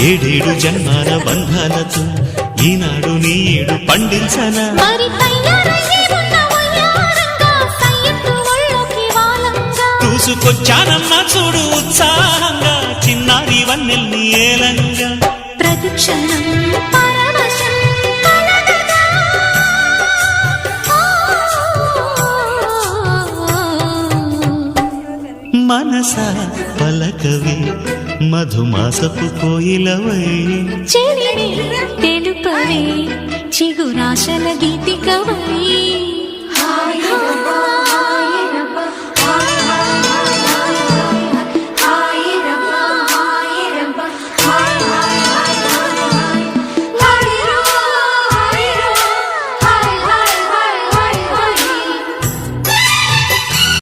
ఏడేడు జన్మాల బంధాలతో ఈనాడు నీడు పండించనా చూసుకొచ్చానమ్మా చూడు ఉత్సాహంగా చిన్నారి వన్నెల్ని ఏలంగా ప్రతిక్షణం మనసా పలకవే మధుమాసపు కోయిలవై చెలిని తెలుపవే చిగురాశల గీతికవై